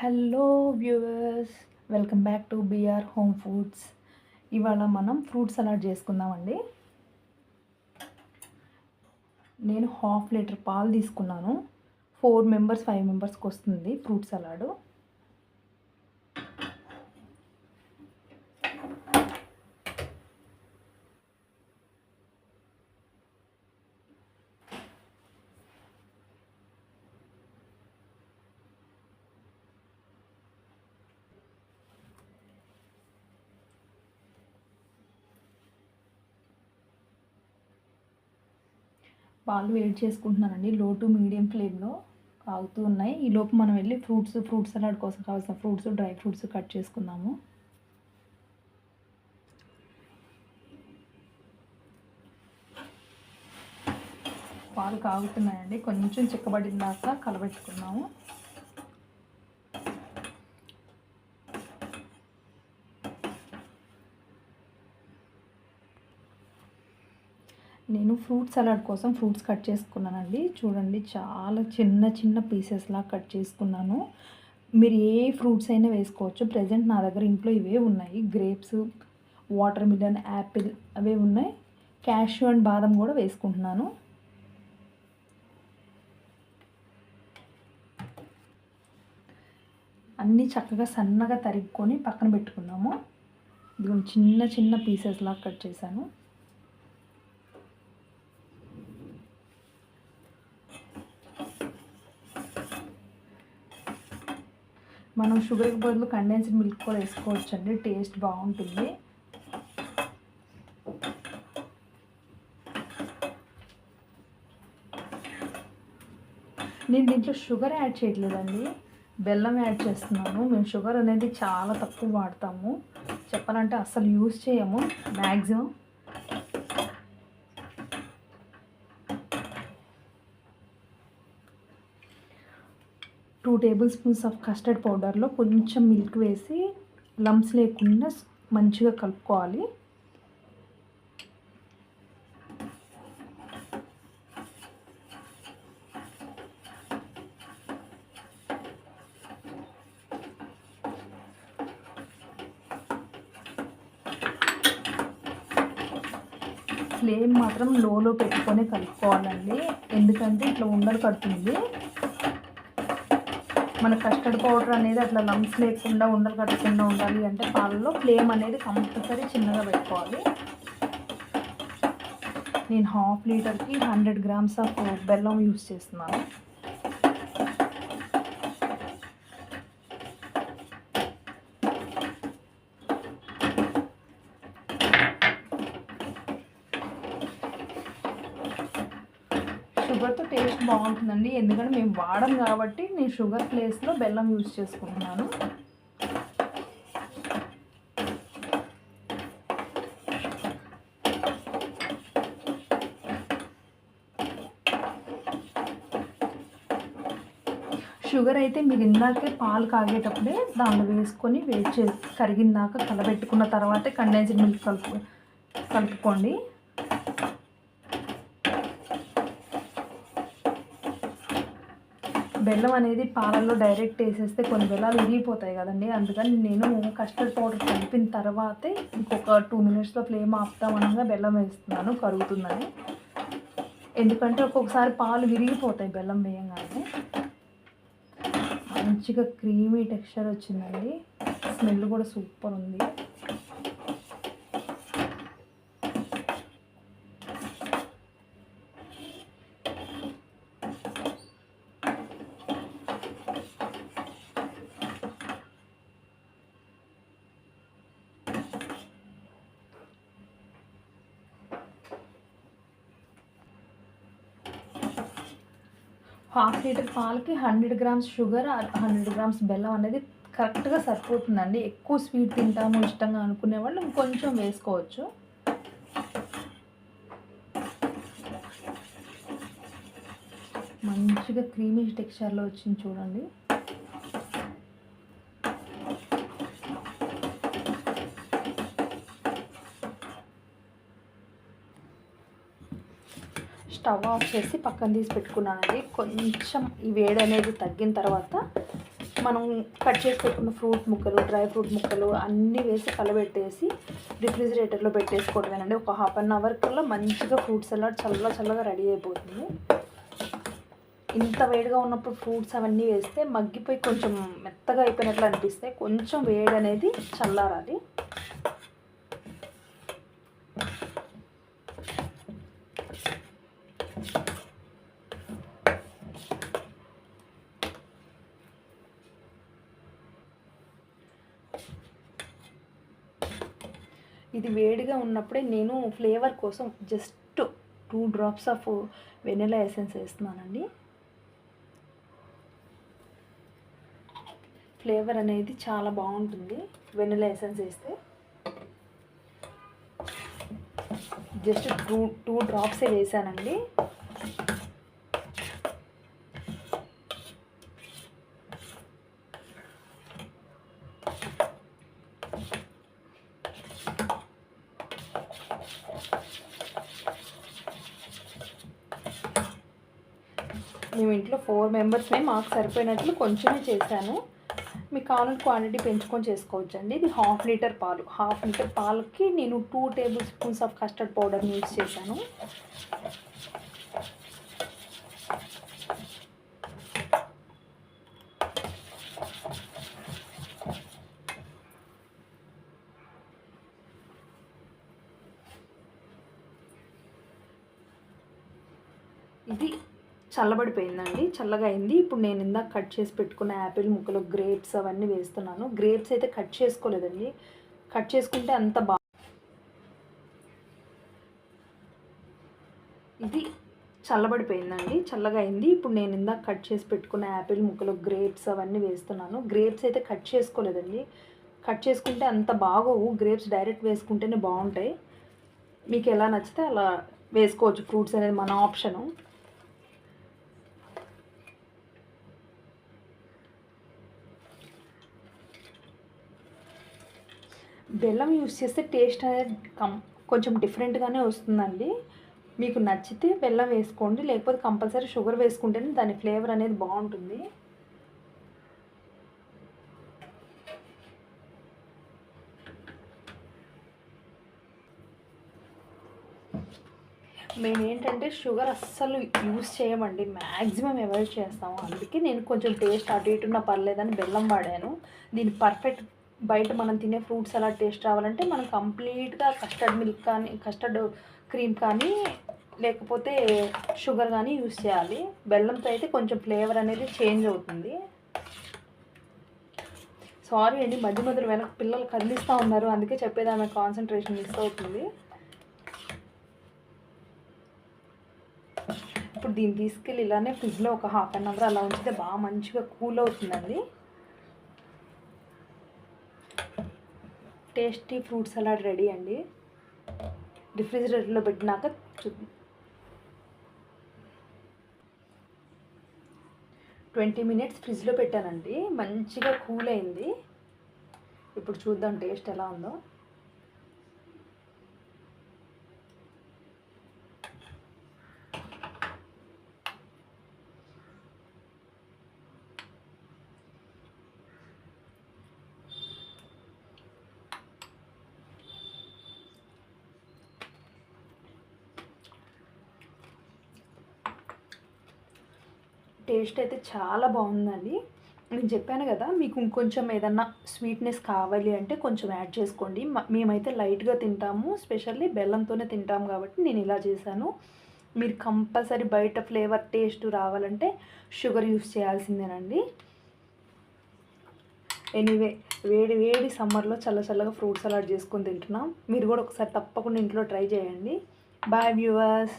Hello viewers, welcome back to BR home foods. ఇవాళ మనం fruit salad చేసుకుందామండి. నేను 1/2 లీటర్ పాలు తీసుకున్నాను. 4 మెంబర్స్ 5 మెంబర్స్కి వస్తుంది ఫ్రూట్ సలాడు. పాలు వేడి చేసుకుంటున్నానండి. లో టు మీడియం ఫ్లేమ్లో కాగుతూ ఉన్నాయి. ఈ లోపు మనం వెళ్ళి ఫ్రూట్ సలాడ్ కోసం కావాల్సిన ఫ్రూట్స్, డ్రై ఫ్రూట్స్ కట్ చేసుకుందాము. పాలు కాగుతున్నాయండి. కొంచెం చిక్కబడిన దాకా కలబెట్టుకున్నాము. నేను ఫ్రూట్ సలాడ్ కోసం ఫ్రూట్స్ కట్ చేసుకున్నానండి. చూడండి, చాలా చిన్న చిన్న పీసెస్లా కట్ చేసుకున్నాను. మీరు ఏ ఫ్రూట్స్ అయినా వేసుకోవచ్చు. ప్రజెంట్ నా దగ్గర ఇంట్లో ఇవే ఉన్నాయి. గ్రేప్స్, వాటర్ మిలన్, యాపిల్ అవే ఉన్నాయి. క్యాష్యూ అండ్ బాదం కూడా వేసుకుంటున్నాను. అన్నీ చక్కగా సన్నగా తరుక్కొని పక్కన పెట్టుకున్నాము. ఇది చిన్న చిన్న పీసెస్లా కట్ చేశాను. మనం షుగర్కి బదులు కండెన్స్డ్ మిల్క్ కూడా వేసుకోవచ్చు అండి. టేస్ట్ బాగుంటుంది. నేను దీంట్లో షుగర్ యాడ్ చేయట్లేదండి, బెల్లం యాడ్ చేస్తున్నాను. మేము షుగర్ అనేది చాలా తక్కువ వాడతాము. చెప్పాలంటే అస్సలు యూజ్ చేయము maximum. Two tablespoons of custard పౌడర్లో కొంచెం మిల్క్ వేసి లంప్స్ లేకుండా మంచిగా కలుపుకోవాలి. ఫ్లేమ్ మాత్రం లోలో పెట్టుకొని కలుపుకోవాలండి, ఎందుకంటే ఇట్లా ఉండలు కడుతుంది. మన కస్టర్డ్ పౌడర్ అనేది అట్లా లంప్స్ లేకుండా ఉండలు కట్టకుండా ఉండాలి అంటే పాలలో ఫ్లేమ్ అనేది కంపల్సరీ చిన్నగా పెట్టుకోవాలి. నేను 1/2 లీటర్కి 100 గ్రామ్స్ ఆఫ్ బెల్లం యూస్ చేస్తున్నాను. షుగర్తో టేస్ట్ బాగుంటుందండి, ఎందుకంటే మేము వాడం కాబట్టి నేను షుగర్ ప్లేస్లో బెల్లం యూజ్ చేసుకుంటున్నాను. షుగర్ అయితే మీరు ఇందాకే పాలు కాగేటప్పుడే దాంట్లో వేసుకొని వేడి చేసి కరిగిందాక కలబెట్టుకున్న తర్వాతే కండెన్స్డ్ మిల్క్ కలుపుకోండి. బెల్లం అనేది పాలల్లో డైరెక్ట్ వేసేస్తే కొన్ని బెల్లాలు విరిగిపోతాయి కదండి. అందుకని నేను కస్టర్డ్ పౌడర్ కలిపిన తర్వాతే ఇంకొక 2 మినిట్స్లో ఫ్లేమ్ ఆపుతామనగా బెల్లం వేస్తున్నాను, కరుగుతుందని. ఎందుకంటే ఒక్కొక్కసారి పాలు విరిగిపోతాయి బెల్లం వేయంగానే. మంచిగా క్రీమీ టెక్స్చర్ వచ్చిందండి. స్మెల్ కూడా సూపర్ ఉంది. ½ లీటర్ పాలకి 100 గ్రామ్స్ షుగర్, 100 గ్రామ్స్ బెల్లం అనేది కరెక్ట్గా సరిపోతుందండి. ఎక్కువ స్వీట్ తింటాము ఇష్టంగా అనుకునే వాళ్ళు ఇంకొంచెం వేసుకోవచ్చు. మంచిగా క్రీమీ టెక్స్చర్లో వచ్చింది చూడండి. స్టవ్ ఆఫ్ చేసి పక్కన తీసి పెట్టుకున్నానండి. కొంచెం ఈ వేడి అనేది తగ్గిన తర్వాత మనం కట్ చేసి పెట్టుకున్న ఫ్రూట్ ముక్కలు, డ్రై ఫ్రూట్ ముక్కలు అన్నీ వేసి కలబెట్టేసి రిఫ్రిజిరేటర్లో పెట్టేసుకోవడమేనండి. ఒక హాఫ్ అన్ అవర్ కల్లా మంచిగా ఫ్రూట్ సలాడ్ చల్లగా రెడీ అయిపోతుంది. ఇంత వేడిగా ఉన్నప్పుడు ఫ్రూట్స్ అవన్నీ వేస్తే మగ్గిపోయి కొంచెం మెత్తగా అయిపోయినట్లు అనిపిస్తే కొంచెం వేడి అనేది చల్లారాలి. ఇది వేడిగా ఉన్నప్పుడే నేను ఫ్లేవర్ కోసం just 2 drops of vanilla essence వేస్తున్నానండి. ఫ్లేవర్ అనేది చాలా బాగుంటుంది వెనిలా ఎసెన్స్ వేస్తే. జస్ట్ 2 డ్రాప్సే వేసానండి. మేము ఇంట్లో 4 మెంబర్స్మే, మాకు సరిపోయినట్లు కొంచెమే చేశాను. మీకు కావాలంటే క్వాంటిటీ పెంచుకొని చేసుకోవచ్చండి. ఇది 1/2 లీటర్ పాలు. 1/2 లీటర్ పాలకి నేను 2 table spoons of custard powder use చేశాను. ఇది చల్లబడిపోయిందండి, చల్లగా అయింది. ఇప్పుడు నేను ఇందాక కట్ చేసి పెట్టుకున్న యాపిల్ ముక్కలు, గ్రేప్స్ అవన్నీ వేస్తున్నాను. గ్రేప్స్ అయితే కట్ చేసుకోలేదండి, కట్ చేసుకుంటే అంత ఇది చల్లబడిపోయిందండి, చల్లగా అయింది. ఇప్పుడు నేను ఇందాక కట్ చేసి పెట్టుకున్న యాపిల్ ముక్కలు, గ్రేప్స్ అవన్నీ వేస్తున్నాను. గ్రేప్స్ అయితే కట్ చేసుకోలేదండి, కట్ చేసుకుంటే అంత బాగోవు. గ్రేప్స్ డైరెక్ట్ వేసుకుంటేనే బాగుంటాయి. మీకు ఎలా నచ్చితే అలా వేసుకోవచ్చు. ఫ్రూట్స్ అనేది మన ఆప్షను. బెల్లం యూస్ చేస్తే టేస్ట్ అనేది కొంచెం డిఫరెంట్గానే వస్తుందండి. మీకు నచ్చితే బెల్లం వేసుకోండి, లేకపోతే కంపల్సరీ షుగర్ వేసుకుంటేనే దాని ఫ్లేవర్ అనేది బాగుంటుంది. మేము ఏంటంటే షుగర్ అస్సలు యూస్ చేయమండి, మ్యాక్సిమం అవాయిడ్ చేస్తాము. అందుకే నేను కొంచెం టేస్ట్ అటు ఇటున్నా పర్లేదని బెల్లం వాడాను. దీని పర్ఫెక్ట్ బయట మనం తినే ఫ్రూట్స్ అలా టేస్ట్ రావాలంటే మనం కంప్లీట్గా కస్టర్డ్ మిల్క్ కానీ, కస్టర్డ్ క్రీమ్ కానీ, లేకపోతే షుగర్ కానీ యూస్ చేయాలి. బెల్లంతో అయితే కొంచెం ఫ్లేవర్ అనేది చేంజ్ అవుతుంది. సారీ అండి, మధ్యలో వెనక పిల్లలు కదిలిస్తూ ఉన్నారు, అందుకే చెప్పేది ఆమె కాన్సన్ట్రేషన్ మిస్ అవుతుంది. ఇప్పుడు దీన్ని తీసుకెళ్ళి ఇలానే ఫ్రిడ్జ్లో ఒక హాఫ్ అన్ అవర్ అలా ఉంచితే బాగా మంచిగా కూల్ అవుతుందండి. టేస్టీ ఫ్రూట్ సలాడ్ రెడీ అండి. రిఫ్రిజిరేటర్లో పెట్టినాక 20 మినిట్స్ ఫ్రిడ్జ్లో పెట్టానండి, మంచిగా కూల్ అయింది. ఇప్పుడు చూద్దాం టేస్ట్ ఎలా ఉందో. టేస్ట్ అయితే చాలా బాగుందండి. నేను చెప్పాను కదా, మీకు ఇంకొంచెం ఏదన్నా స్వీట్నెస్ కావాలి అంటే కొంచెం యాడ్ చేసుకోండి. మేమైతే లైట్గా తింటాము, స్పెషల్లీ బెల్లంతోనే తింటాము కాబట్టి నేను ఇలా చేశాను. మీరు కంపల్సరీ బయట ఫ్లేవర్ టేస్ట్ రావాలంటే షుగర్ యూస్ చేయాల్సిందేనండి. ఎనీవే, వేడి సమ్మర్లో చల్లగా ఫ్రూట్ సలాడ్ చేసుకొని తింటున్నాం. మీరు కూడా ఒకసారి తప్పకుండా ఇంట్లో ట్రై చేయండి. Bye viewers.